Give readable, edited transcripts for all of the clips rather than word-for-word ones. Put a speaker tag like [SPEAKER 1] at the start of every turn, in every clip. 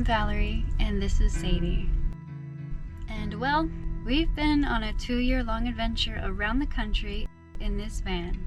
[SPEAKER 1] Valerie, and this is Sadie. And well, we've been on a 2-year-long adventure around the country in this van.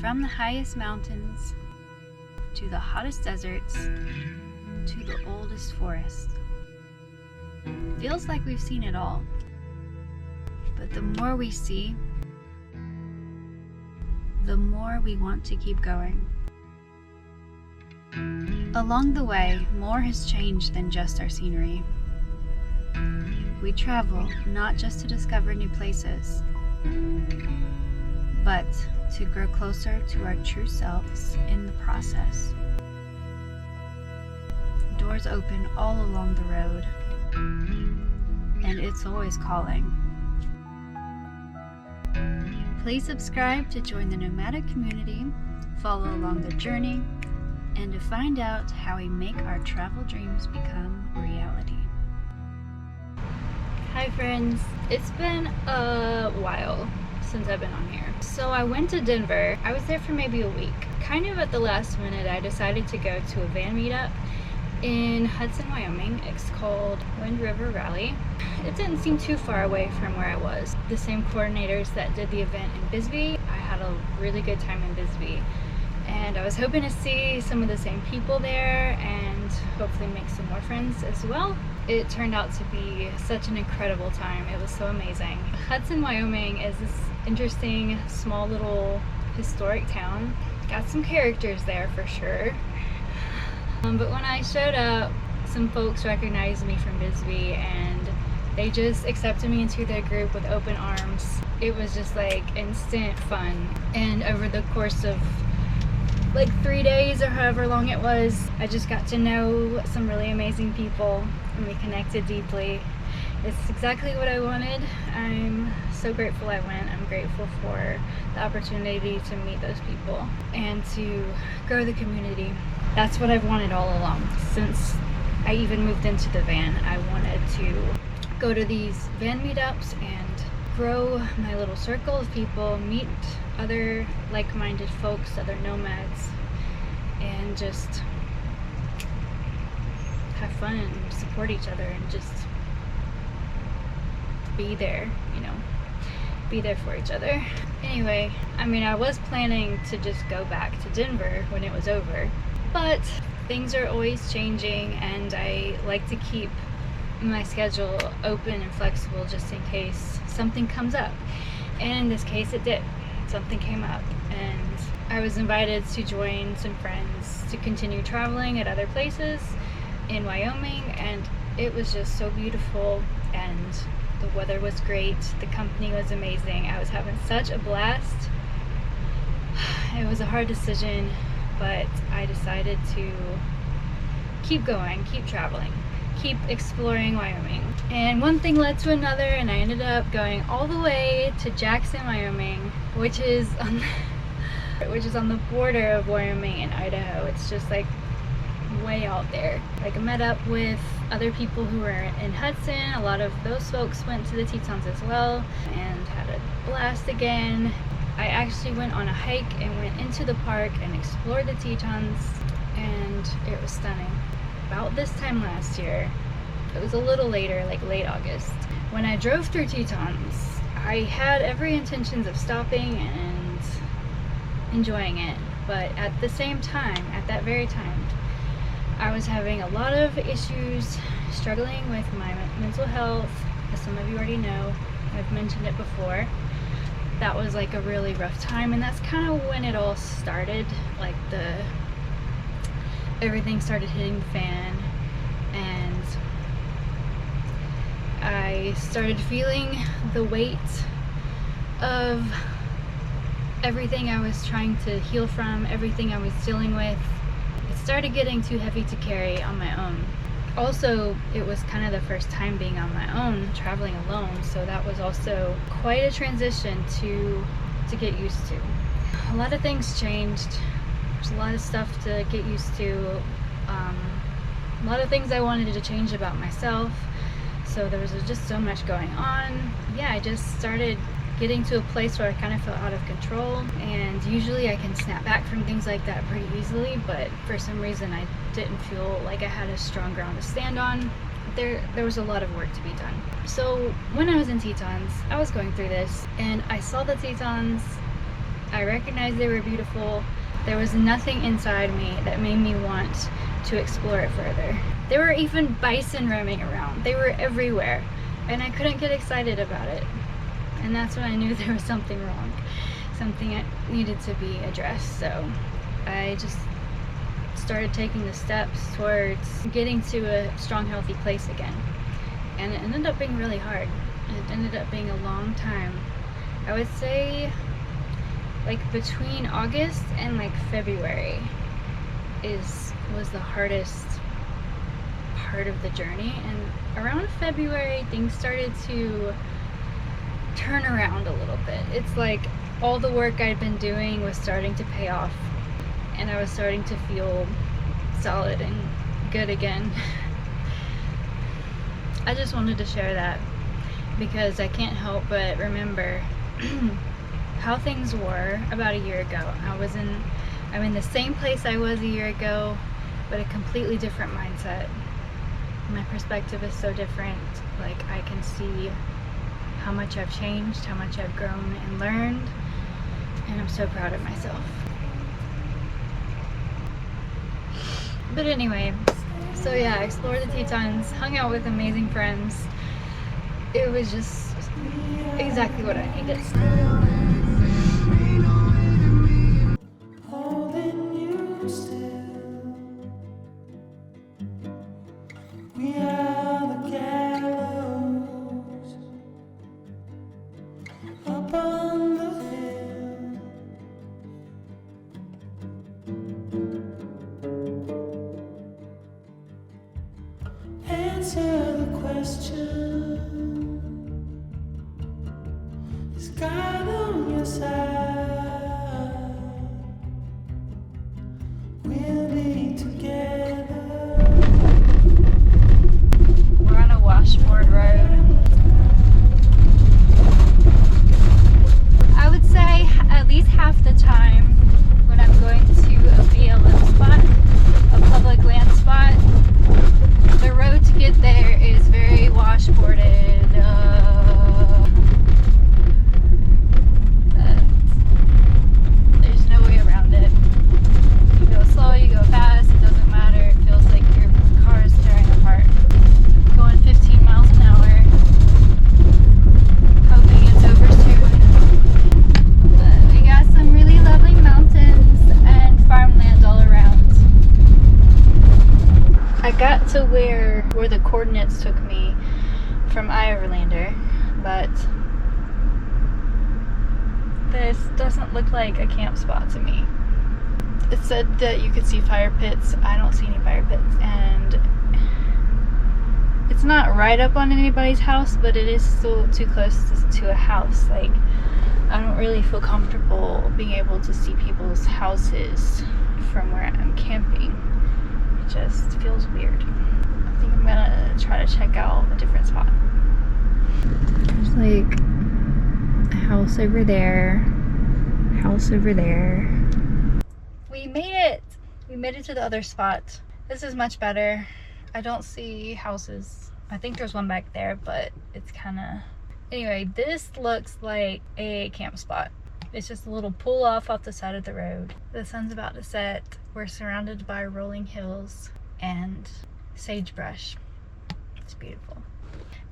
[SPEAKER 1] From the highest mountains, to the hottest deserts, to the oldest forests. Feels like we've seen it all. But the more we see, the more we want to keep going. Along the way, more has changed than just our scenery. We travel not just to discover new places, but to grow closer to our true selves in the process. Doors open all along the road, and it's always calling. Please subscribe to join the nomadic community, follow along the journey, and to find out how we make our travel dreams become reality. Hi friends, it's been a while since I've been on here. So I went to Denver. I was there for maybe a week. Kind of at the last minute, I decided to go to a van meetup in Hudson, Wyoming. It's called Wind River Rally. It didn't seem too far away from where I was. The same coordinators that did the event in Bisbee. I had a really good time in Bisbee. And I was hoping to see some of the same people there and hopefully make some more friends as well. It turned out to be such an incredible time. It was so amazing. Hudson, Wyoming is this interesting, small little historic town. Got some characters there for sure. But when I showed up, some folks recognized me from Bisbee and they just accepted me into their group with open arms. It was just like instant fun. And over the course of like 3 days or however long it was, I just got to know some really amazing people and we connected deeply. It's exactly what I wanted. I'm so grateful I went. I'm grateful for the opportunity to meet those people and to grow the community. That's what I've wanted all along. Since I even moved into the van, I wanted to go to these van meetups and grow my little circle of people, meet other like-minded folks, other nomads, and just have fun and support each other and just be there, be there for each other. Anyway, I was planning to just go back to Denver when it was over, but things are always changing and I like to keep my schedule open and flexible just in case something comes up. And in this case it did. Something came up and I was invited to join some friends to continue traveling at other places in Wyoming, and it was just so beautiful and the weather was great, the company was amazing. I was having such a blast. It was a hard decision, but I decided to keep going, keep traveling, keep exploring Wyoming. And one thing led to another and I ended up going all the way to Jackson, Wyoming, which is on the border of Wyoming and Idaho. It's just like way out there. Like I met up with other people who were in Hudson. A lot of those folks went to the Tetons as well and had a blast again. I actually went on a hike and went into the park and explored the Tetons and it was stunning. About this time last year, it was a little later, like late August, when I drove through Tetons, I had every intentions of stopping and enjoying it, but at the same time, at that very time, I was having a lot of issues, struggling with my mental health, as some of you already know, I've mentioned it before. That was like a really rough time, and that's kind of when it all started, like everything started hitting the fan, and I started feeling the weight of everything I was trying to heal from, everything I was dealing with. It started getting too heavy to carry on my own. Also, it was kind of the first time being on my own, traveling alone, so that was also quite a transition to get used to. A lot of things changed. There's a lot of stuff to get used to. A lot of things I wanted to change about myself. So there was just so much going on. Yeah, I just started getting to a place where I kind of felt out of control, and usually I can snap back from things like that pretty easily, but for some reason I didn't feel like I had a strong ground to stand on. There was a lot of work to be done. So when I was in Tetons, I was going through this and I saw the Tetons. I recognized they were beautiful. There was nothing inside me that made me want to explore it further. There were even bison roaming around. They were everywhere and I couldn't get excited about it. And that's when I knew there was something wrong. Something that needed to be addressed. So I just started taking the steps towards getting to a strong, healthy place again. And it ended up being really hard. It ended up being a long time. I would say like between August and like February was the hardest part of the journey. And around February, things started to turn around a little bit. It's like all the work I'd been doing was starting to pay off, and I was starting to feel solid and good again. I just wanted to share that because I can't help but remember how things were about a year ago. I'm in the same place I was a year ago, but a completely different mindset. My perspective is so different. Like, I can see how much I've changed, how much I've grown and learned, and I'm so proud of myself. But anyway, so yeah, I explored the Tetons, hung out with amazing friends. It was just exactly what I needed.
[SPEAKER 2] Answer the question. Is God on your side? We'll be together.
[SPEAKER 1] We're on a washboard road. I would say at least half the time when I'm going to a BLM spot, a public land spot, the road to get there is very washboarded. There's no way around it. You go slow, you go fast, it doesn't matter. It feels like your car is tearing apart. Going 15 miles an hour, hoping it's over soon. But we got some really lovely mountains and farmland all around. I got to where the coordinates took me from Iverlander, but this doesn't look like a camp spot to me. It said that you could see fire pits. I don't see any fire pits, and it's not right up on anybody's house, but it is still too close to a house. Like, I don't really feel comfortable being able to see people's houses from where I'm camping. It just feels weird. I think I'm gonna try to check out a different spot. There's like a house over there, house over there. We made it! We made it to the other spot. This is much better. I don't see houses. I think there's one back there, but it's kinda... Anyway, this looks like a camp spot. It's just a little pull off the side of the road. The sun's about to set. We're surrounded by rolling hills and sagebrush. It's beautiful.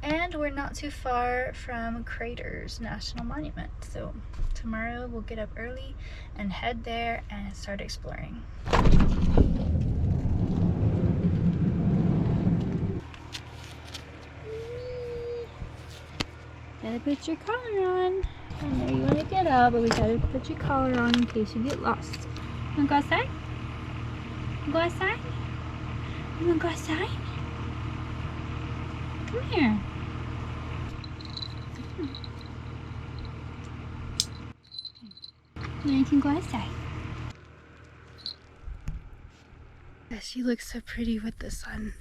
[SPEAKER 1] And we're not too far from Craters National Monument. So tomorrow we'll get up early and head there and start exploring. Gotta put your collar on. I know you want to get up, but we gotta put your collar on in case you get lost. You wanna go outside? You go outside? You wanna go outside? Come here. Now you can go outside. Yeah, she looks so pretty with the sun.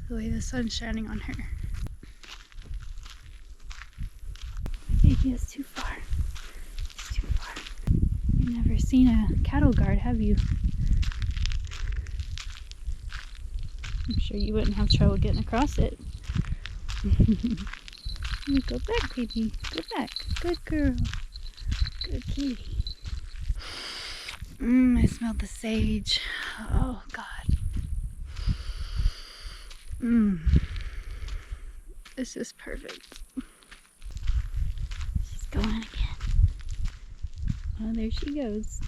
[SPEAKER 1] The way the sun's shining on her. If Maybe it's too far. It's too far. You've never seen a cattle guard, have you? I'm sure you wouldn't have trouble getting across it. Go back, baby. Go back. Good girl. Good kitty. I smell the sage. Oh, God. This is perfect. She's going again. Oh, there she goes.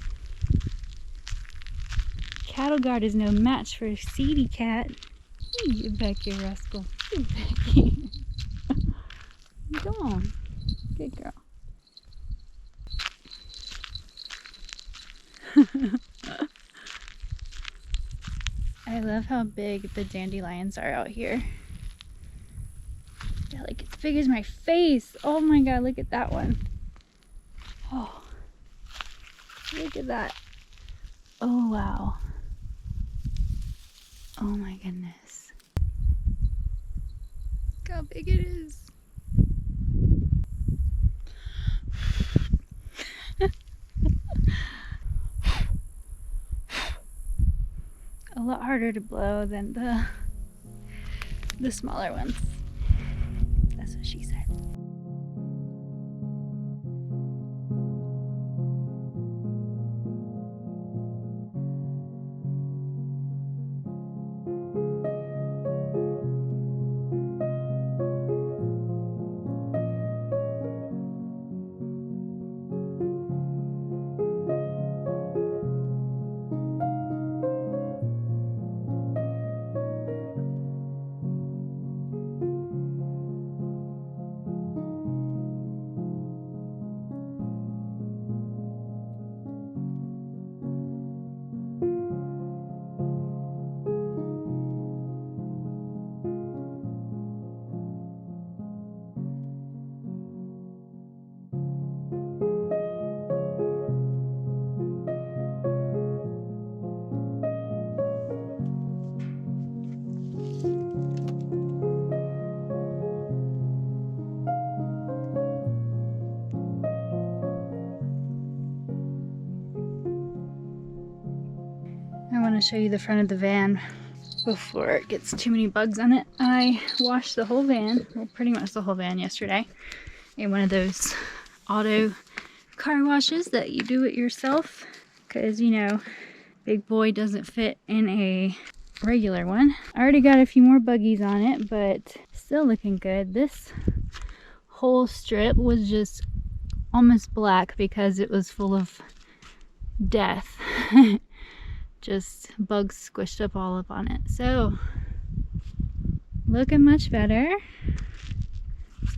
[SPEAKER 1] Cattle guard is no match for a seedy cat. Get back here, rascal. Get back here. Come on. Good girl. I love how big the dandelions are out here. They're like as big as my face. Oh my God, look at that one. Oh, look at that. Oh, wow. Oh my goodness. Look how big it is. A lot harder to blow than the smaller ones. That's what she said. I want to show you the front of the van before it gets too many bugs on it. I washed the whole van, well, pretty much the whole van yesterday, in one of those auto car washes that you do it yourself, because, you know, big boy doesn't fit in a regular one. I already got a few more buggies on it, but still looking good. This whole strip was just almost black because it was full of death. Just bugs squished up all up on it. So, looking much better.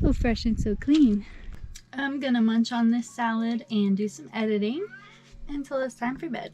[SPEAKER 1] So fresh and so clean. I'm gonna munch on this salad and do some editing until it's time for bed.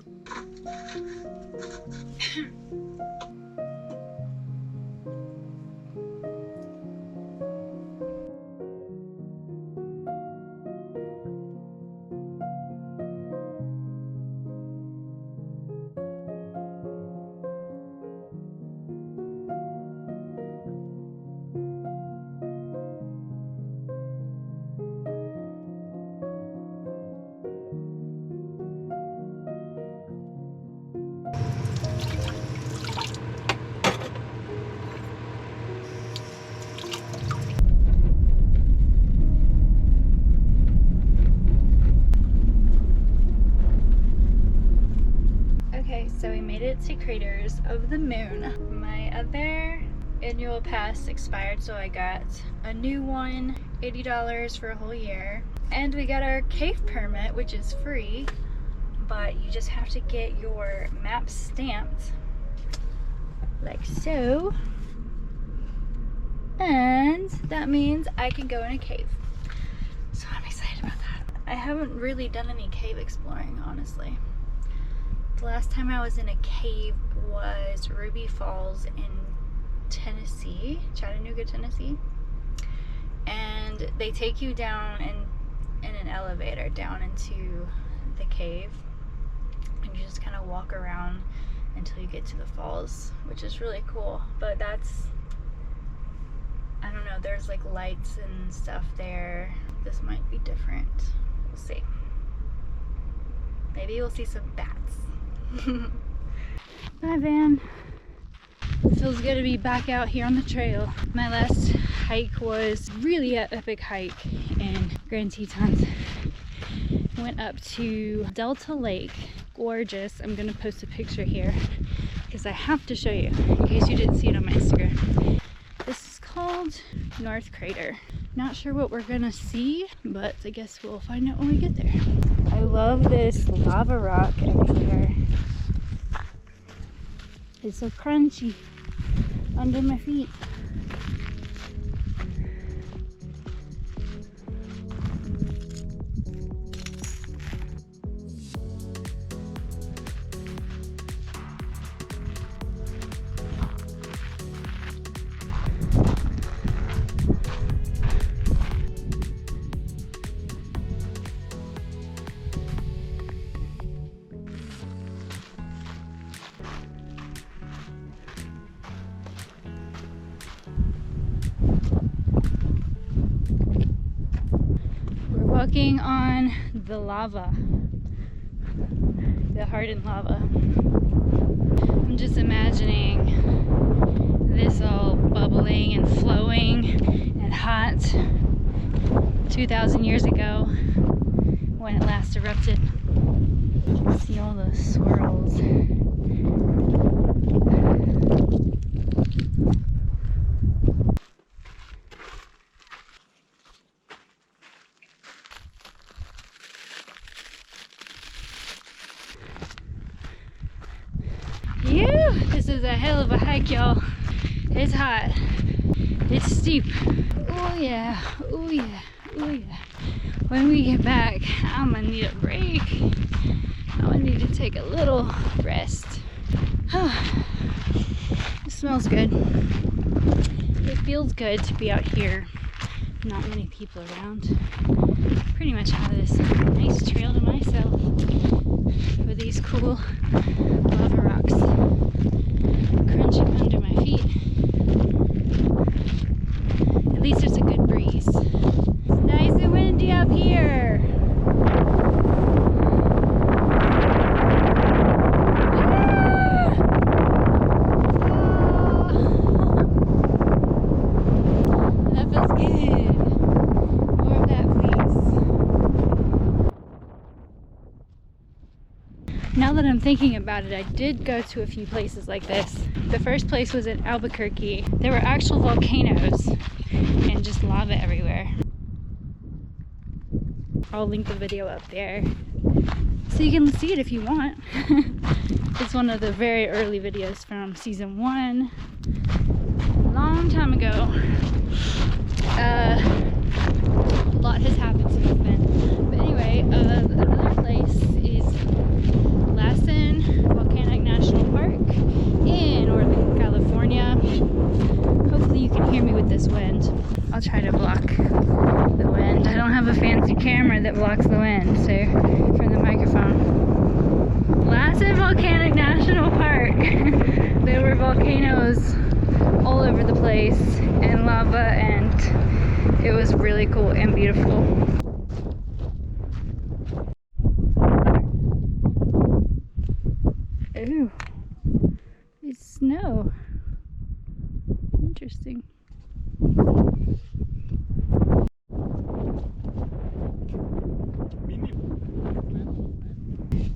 [SPEAKER 1] So we made it to Craters of the Moon. My other annual pass expired, so I got a new one, $80 for a whole year. And we got our cave permit, which is free, but you just have to get your map stamped, like so. And that means I can go in a cave. So I'm excited about that. I haven't really done any cave exploring, honestly. The last time I was in a cave was Ruby Falls in Tennessee, Chattanooga, Tennessee. And they take you down in an elevator down into the cave. And you just kind of walk around until you get to the falls, which is really cool. But that's I don't know, there's like lights and stuff there. This might be different. We'll see. Maybe we'll see some bats. Bye, van. Feels good to be back out here on the trail. My last hike was really an epic hike in Grand Tetons. Went up to Delta Lake. Gorgeous. I'm gonna post a picture here because I have to show you in case you didn't see it on my Instagram. This is called North Crater. Not sure what we're gonna see, but I guess we'll find out when we get there. I love this lava rock everywhere. It's so crunchy under my feet. Walking on the lava, the hardened lava. I'm just imagining this all bubbling and flowing and hot 2,000 years ago when it last erupted. You can see all the swirls. This is a hell of a hike, y'all. It's hot. It's steep. Oh yeah, oh yeah, oh yeah. When we get back, I'm gonna need a break. I'm gonna need to take a little rest. It smells good. It feels good to be out here. Not many people around. Pretty much have this nice trail to myself with these cool lava rocks crunching under my feet. At least there's a good breeze. It's nice and windy up here. That feels good. More of that, please. Now that I'm thinking about it, I did go to a few places like this. The first place was in Albuquerque. There were actual volcanoes and just lava everywhere. I'll link the video up there so you can see it if you want. It's one of the very early videos from season 1, a long time ago. A lot has happened since then. But anyway, another place is Lassen Volcanic National Park in Oregon, California. Hopefully you can hear me with this wind. I'll try to block the wind. I don't have a fancy camera that blocks the wind, so from the microphone. Lassen Volcanic National Park. There were volcanoes all over the place and lava, and it was really cool and beautiful. Ooh, it's snow. Interesting.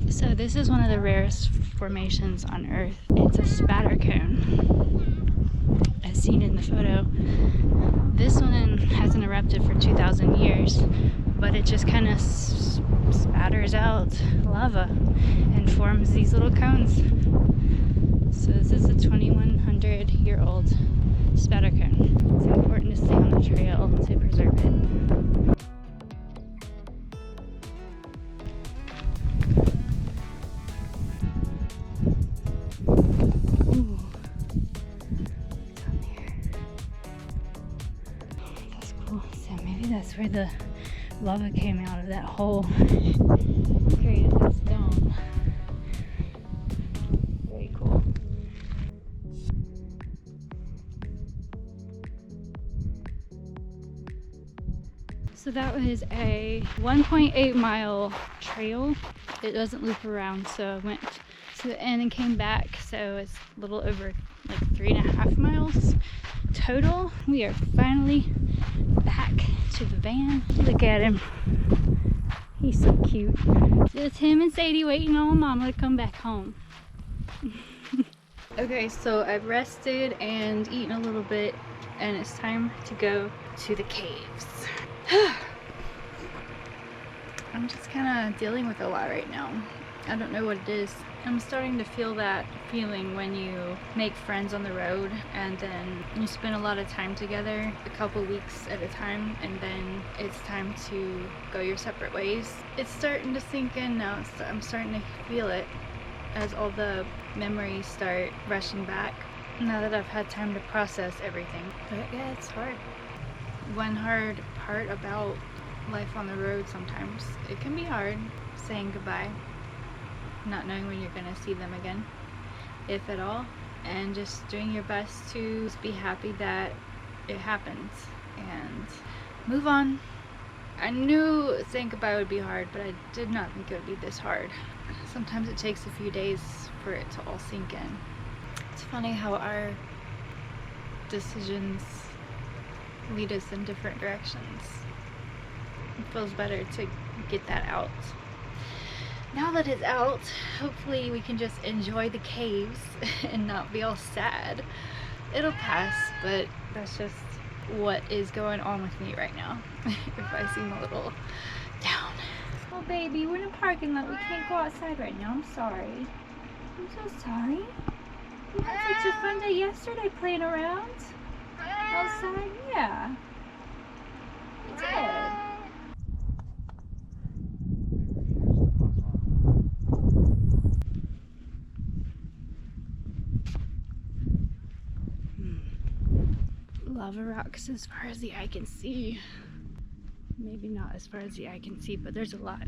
[SPEAKER 1] So this is one of the rarest formations on Earth. It's a spatter cone, as seen in the photo. This one hasn't erupted for 2,000 years, but it just kind of spatters out lava and forms these little cones. So this is a 2,100-year-old spatter cone. It's important to stay on the trail to preserve it. Ooh, down there. That's cool. So maybe that's where the lava came out of that hole. Created this dome. Very cool. So that was a 1.8 mile trail. It doesn't loop around, so I went to the end and came back. So it's a little over like 3.5 miles total. We are finally back to the van. Look at him. He's so cute. It's him and Sadie waiting on Mama to come back home. Okay, so I've rested and eaten a little bit, and it's time to go to the caves. I'm just kind of dealing with a lot right now. I don't know what it is. I'm starting to feel that feeling when you make friends on the road and then you spend a lot of time together, a couple weeks at a time, and then it's time to go your separate ways. It's starting to sink in now. I'm starting to feel it as all the memories start rushing back now that I've had time to process everything. But yeah, it's hard. One hard part about life on the road, sometimes it can be hard saying goodbye, not knowing when you're gonna see them again, if at all, and just doing your best to be happy that it happens and move on. I knew saying goodbye would be hard, but I did not think it would be this hard. Sometimes it takes a few days for it to all sink in. It's funny how our decisions lead us in different directions. It feels better to get that out. Now that it's out, hopefully we can just enjoy the caves and not be all sad. It'll pass, but that's just what is going on with me right now. If I seem a little down. Oh baby, we're in a parking lot. We can't go outside right now. I'm sorry. I'm so sorry. You had such a fun day yesterday playing around outside. Yeah. We did. Lava rocks as far as the eye can see. Maybe not as far as the eye can see, but there's a lot.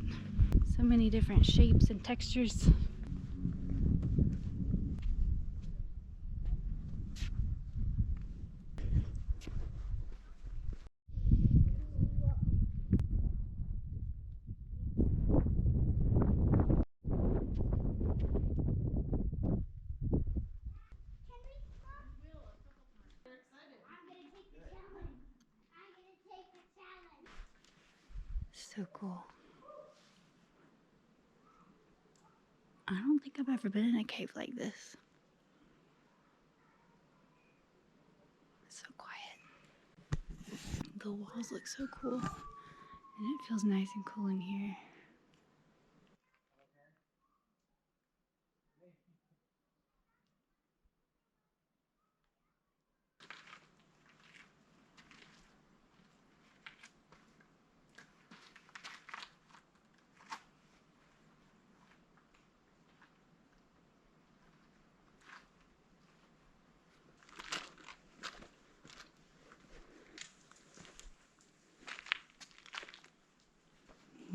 [SPEAKER 1] So many different shapes and textures. So cool. I don't think I've ever been in a cave like this. It's so quiet. The walls look so cool. And it feels nice and cool in here.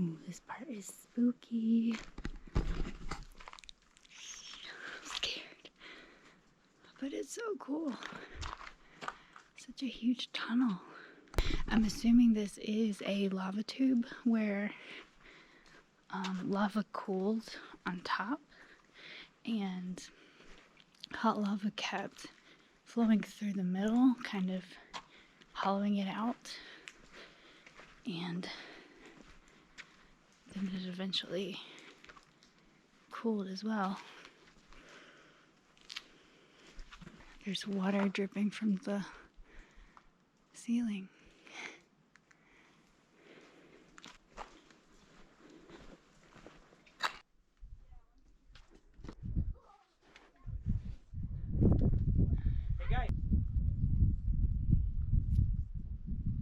[SPEAKER 1] Ooh, this part is spooky. I'm scared. But it's so cool. Such a huge tunnel. I'm assuming this is a lava tube where lava cooled on top and hot lava kept flowing through the middle, kind of hollowing it out, and then it eventually cooled as well. There's water dripping from the ceiling.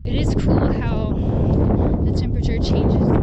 [SPEAKER 1] It is cool how the temperature changes